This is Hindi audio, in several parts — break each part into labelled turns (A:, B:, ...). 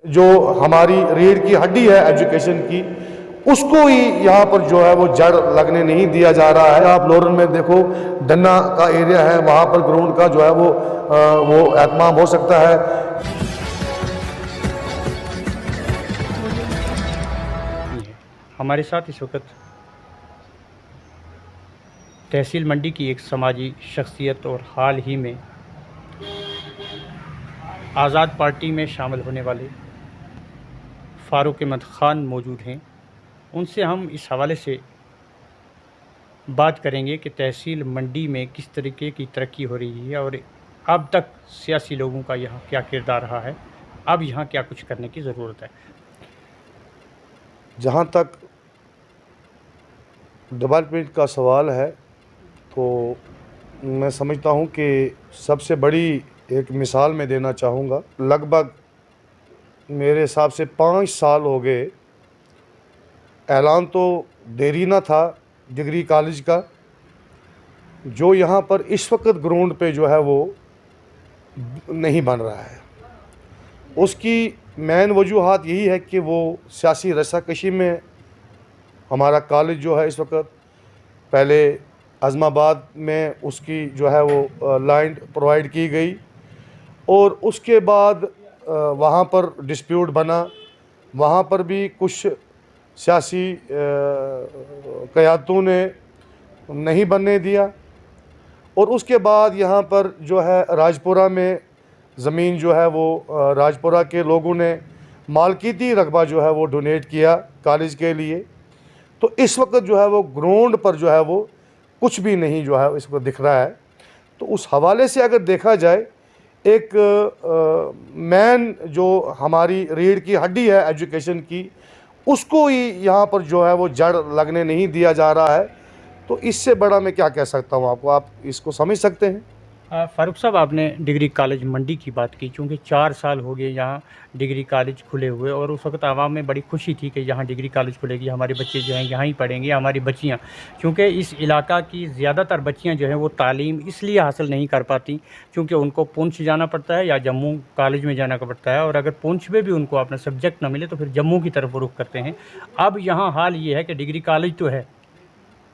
A: जो हमारी रीढ़ की हड्डी है एजुकेशन की, उसको ही यहाँ पर जो है वो जड़ लगने नहीं दिया जा रहा है। आप लोरन में देखो, डन्ना का एरिया है, वहाँ पर ग्राउंड का जो है वो एहतमाम हो सकता है।
B: हमारे साथ इस वक्त तहसील मंडी की एक समाजी शख्सियत और हाल ही में आज़ाद पार्टी में शामिल होने वाले फ़ारूक अहमद ख़ान मौजूद हैं। उनसे हम इस हवाले से बात करेंगे कि तहसील मंडी में किस तरीके की तरक्की हो रही है और अब तक सियासी लोगों का यहाँ क्या किरदार रहा है, अब यहाँ क्या कुछ करने की ज़रूरत है।
A: जहाँ तक डेवलपमेंट का सवाल है तो मैं समझता हूँ कि सबसे बड़ी एक मिसाल मैं देना चाहूँगा। लगभग मेरे हिसाब से 5 साल हो गए, ऐलान तो देरीना था डिग्री कॉलेज का, जो यहाँ पर इस वक्त ग्राउंड पे जो है वो नहीं बन रहा है। उसकी मेन वजूहात यही है कि वो सियासी रस्साकशी में हमारा कॉलेज जो है इस वक्त, पहले आज़माबाद में उसकी जो है वो लैंड प्रोवाइड की गई और उसके बाद वहाँ पर डिस्प्यूट बना, वहाँ पर भी कुछ सियासी क़यादतों ने नहीं बनने दिया और उसके बाद यहाँ पर जो है राजपुरा में ज़मीन जो है वो राजपुरा के लोगों ने मालकीती रकबा जो है वो डोनेट किया कॉलेज के लिए। तो इस वक्त जो है वो ग्राउंड पर जो है वो कुछ भी नहीं जो है इसको दिख रहा है। तो उस हवाले से अगर देखा जाए, एक मेन जो हमारी रीढ़ की हड्डी है एजुकेशन की, उसको ही यहाँ पर जो है वो जड़ लगने नहीं दिया जा रहा है। तो इससे बड़ा मैं क्या कह सकता हूँ आपको, आप इसको समझ सकते हैं।
B: फ़ारूक साहब, आपने डिग्री कॉलेज मंडी की बात की, चूँकि 4 साल हो गए यहाँ डिग्री कॉलेज खुले हुए और उस वक्त आवाम में बड़ी खुशी थी कि यहाँ डिग्री कॉलेज खुलेगी, हमारे बच्चे जो हैं यहाँ ही पढ़ेंगे, हमारी बच्चियाँ, चूँकि इस इलाका की ज़्यादातर बच्चियाँ जो हैं वो तालीम इसलिए हासिल नहीं कर पाती क्योंकि उनको पुंछ जाना पड़ता है या जम्मू कॉलेज में जाना पड़ता है, और अगर पुंछ में भी उनको अपना सब्जेक्ट ना मिले तो फिर जम्मू की तरफ रुख करते हैं। अब यहाँ हाल ये है कि डिग्री कॉलेज तो है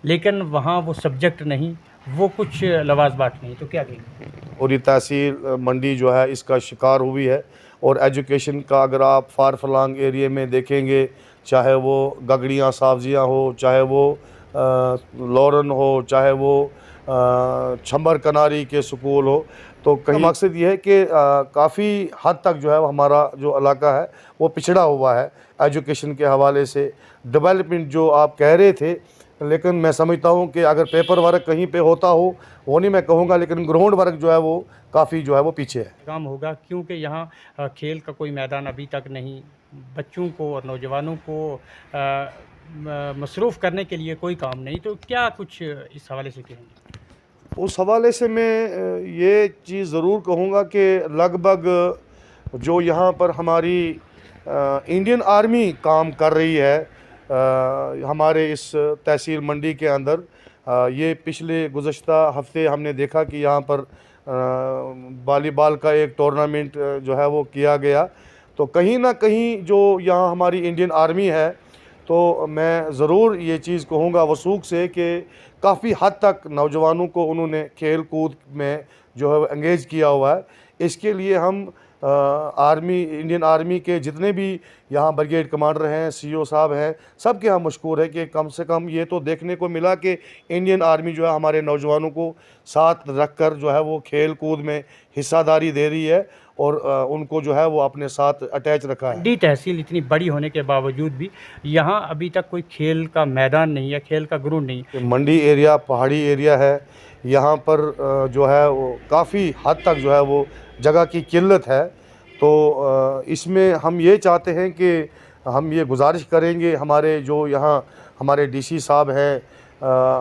B: लेकिन वहाँ वो सब्जेक्ट नहीं, वो कुछ लवाजबात नहीं, तो क्या कहेंगे?
A: और ये तहसील मंडी जो है इसका शिकार हुई है। और एजुकेशन का अगर आप फार फलांग एरिया में देखेंगे, चाहे वो गगड़ियाँ सावजियाँ हो, चाहे वो लॉरन हो, चाहे वो छंबर कनारी के स्कूल हो, तो कहीं मकसद ये है कि काफ़ी हद तक जो है हमारा जो इलाका है वो पिछड़ा हुआ है एजुकेशन के हवाले से। डेवलपमेंट जो आप कह रहे थे, लेकिन मैं समझता हूँ कि अगर पेपर वर्क कहीं पे होता हो, वो नहीं मैं कहूँगा, लेकिन ग्राउंड वर्क जो है वो काफ़ी जो है वो पीछे है।
B: काम होगा क्योंकि यहाँ खेल का कोई मैदान अभी तक नहीं, बच्चों को और नौजवानों को मसरूफ़ करने के लिए कोई काम नहीं, तो क्या कुछ इस हवाले से कहेंगे?
A: उस हवाले से मैं ये चीज़ ज़रूर कहूँगा कि लगभग जो यहाँ पर हमारी इंडियन आर्मी काम कर रही है हमारे इस तहसील मंडी के अंदर, ये पिछले गुज़श्ता हफ़्ते हमने देखा कि यहाँ पर वॉलीबॉल का एक टूर्नामेंट जो है वो किया गया। तो कहीं ना कहीं जो यहाँ हमारी इंडियन आर्मी है, तो मैं ज़रूर ये चीज़ कहूँगा वसूख से कि काफ़ी हद तक नौजवानों को उन्होंने खेल कूद में जो है एंगेज किया हुआ है। इसके लिए हम आर्मी, इंडियन आर्मी के जितने भी यहाँ ब्रिगेड कमांडर हैं, सीओ साहब हैं, सब के यहाँ मशकूर है कि कम से कम ये तो देखने को मिला कि इंडियन आर्मी जो है हमारे नौजवानों को साथ रख कर जो है वो खेल कूद में हिस्सादारी दे रही है और उनको जो है वो अपने साथ अटैच रखा है।
B: मंडी तहसील इतनी बड़ी होने के बावजूद भी यहाँ अभी तक कोई खेल का मैदान नहीं है, खेल का ग्राउंड नहीं।
A: मंडी एरिया पहाड़ी एरिया है, यहाँ पर जो है वो काफ़ी हद तक जो है वो जगह की किल्लत है। तो इसमें हम ये चाहते हैं कि हम ये गुजारिश करेंगे हमारे जो यहाँ हमारे डीसी साहब हैं,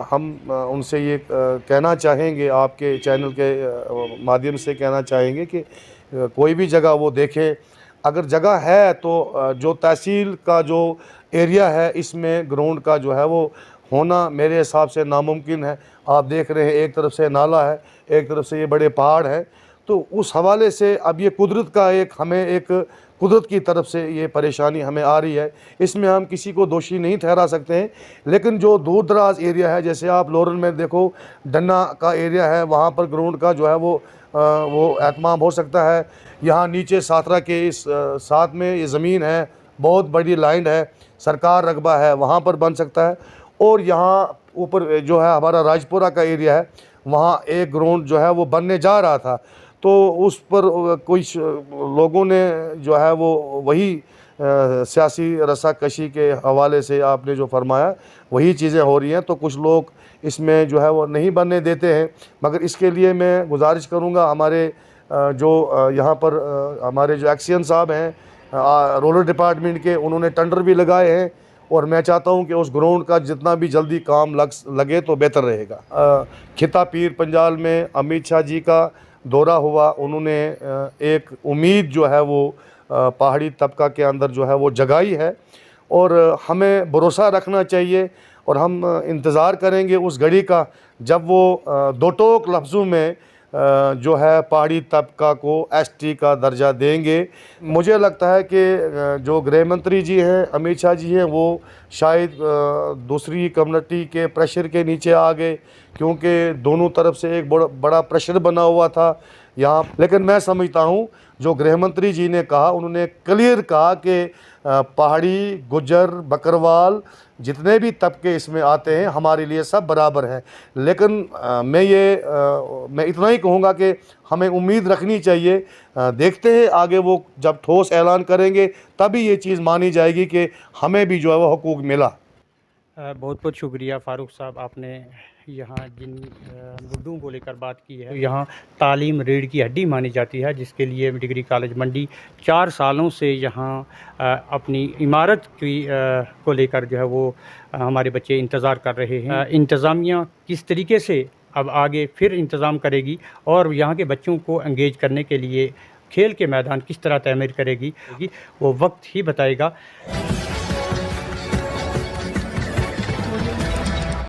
A: हम उनसे ये कहना चाहेंगे, आपके चैनल के माध्यम से कहना चाहेंगे कि कोई भी जगह वो देखें, अगर जगह है तो जो तहसील का जो एरिया है इसमें ग्राउंड का जो है वो होना मेरे हिसाब से नामुमकिन है। आप देख रहे हैं एक तरफ से नाला है, एक तरफ से ये बड़े पहाड़ हैं, तो उस हवाले से अब ये कुदरत का एक हमें एक कुदरत की तरफ से ये परेशानी हमें आ रही है, इसमें हम किसी को दोषी नहीं ठहरा सकते हैं। लेकिन जो दूर दराज एरिया है, जैसे आप लोरन में देखो डन्ना का एरिया है, वहाँ पर ग्राउंड का जो है वो एहतमाम हो सकता है। यहाँ नीचे साथरा के इस साथ में ये ज़मीन है, बहुत बड़ी लैंड है, सरकार रकबा है, वहाँ पर बन सकता है। और यहाँ ऊपर जो है हमारा राजपुरा का एरिया है, वहाँ एक ग्राउंड जो है वो बनने जा रहा था, तो उस पर कुछ लोगों ने जो है वो वही सियासी रस्साकशी के हवाले से आपने जो फरमाया वही चीज़ें हो रही हैं। तो कुछ लोग इसमें जो है वो नहीं बनने देते हैं, मगर इसके लिए मैं गुजारिश करूँगा हमारे जो यहाँ पर हमारे जो एक्सियन साहब हैं रूरल डिपार्टमेंट के, उन्होंने टेंडर भी लगाए हैं और मैं चाहता हूं कि उस ग्राउंड का जितना भी जल्दी काम लगे तो बेहतर रहेगा। खिता पीर पंजाल में अमित शाह जी का दौरा हुआ, उन्होंने एक उम्मीद जो है वो पहाड़ी तबका के अंदर जो है वो जगाई है और हमें भरोसा रखना चाहिए और हम इंतज़ार करेंगे उस घड़ी का जब वो दो टोक लफ्ज़ों में जो है पहाड़ी तबका को एसटी का दर्जा देंगे। मुझे लगता है कि जो गृह मंत्री जी हैं अमित शाह जी हैं, वो शायद दूसरी कम्युनिटी के प्रेशर के नीचे आ गए, क्योंकि दोनों तरफ से एक बड़ा प्रेशर बना हुआ था यहाँ। लेकिन मैं समझता हूँ जो गृह मंत्री जी ने कहा, उन्होंने क्लियर कहा कि पहाड़ी, गुज्जर, बकरवाल जितने भी तबके इसमें आते हैं हमारे लिए सब बराबर हैं। लेकिन मैं इतना ही कहूँगा कि हमें उम्मीद रखनी चाहिए, देखते हैं आगे वो जब ठोस ऐलान करेंगे तभी ये चीज़ मानी जाएगी कि हमें भी जो है वो हुकूक मिला।
B: बहुत बहुत शुक्रिया फ़ारूक साहब, आपने यहाँ जिन मुद्दों को लेकर बात की है। यहाँ तालीम रीढ़ की हड्डी मानी जाती है, जिसके लिए डिग्री कॉलेज मंडी 4 सालों से यहाँ अपनी इमारत की को लेकर जो है वो हमारे बच्चे इंतज़ार कर रहे हैं। इंतज़ामिया किस तरीके से अब आगे फिर इंतज़ाम करेगी और यहाँ के बच्चों को एंगेज करने के लिए खेल के मैदान किस तरह तैमीर करेगी, वो वक्त ही बताएगा।